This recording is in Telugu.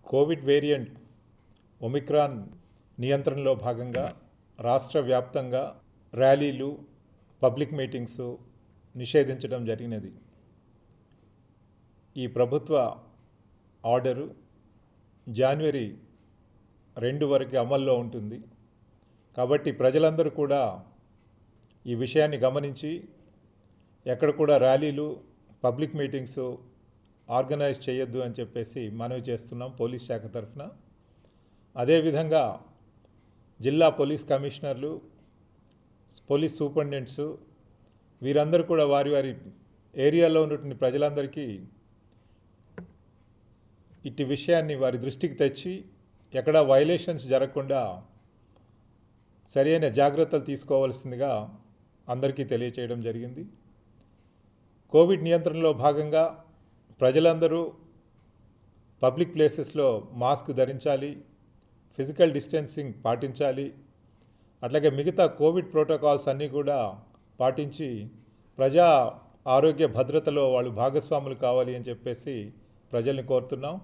కోవిడ్ వేరియంట్ ఒమిక్రాన్ నియంత్రణలో భాగంగా రాష్ట్ర వ్యాప్తంగా ర్యాలీలు, పబ్లిక్ మీటింగ్స్ నిషేధించడం జరిగినది. ఈ ప్రభుత్వ ఆర్డరు జనవరి 2 వరకు అమల్లో ఉంటుంది. కాబట్టి ప్రజలందరూ కూడా ఈ విషయాన్ని గమనించి ఎక్కడ కూడా ర్యాలీలు, పబ్లిక్ మీటింగ్స్ ఆర్గనైజ్ చేయొద్దు అని చెప్పేసి మనవి చేస్తున్నాం పోలీస్ శాఖ తరఫున. అదేవిధంగా జిల్లా పోలీస్ కమిషనర్లు, పోలీస్ సూపరింటెండెంట్స్ వీరందరూ కూడా వారి వారి ఏరియాలో ఉన్నటువంటి ప్రజలందరికీ ఇట్టి విషయాన్ని వారి దృష్టికి తెచ్చి ఎక్కడా వైలేషన్స్ జరగకుండా సరైన జాగ్రత్తలు తీసుకోవాల్సిందిగా అందరికీ తెలియచేయడం జరిగింది. కోవిడ్ నియంత్రణలో భాగంగా ప్రజలందరూ పబ్లిక్ ప్లేసెస్లో మాస్క్ ధరించాలి, ఫిజికల్ డిస్టెన్సింగ్ పాటించాలి. అట్లాగే మిగతా కోవిడ్ ప్రోటోకాల్స్ అన్నీ కూడా పాటించి ప్రజా ఆరోగ్య భద్రతలో వాళ్ళు భాగస్వాములు కావాలి అని చెప్పేసి ప్రజల్ని కోరుతున్నాం.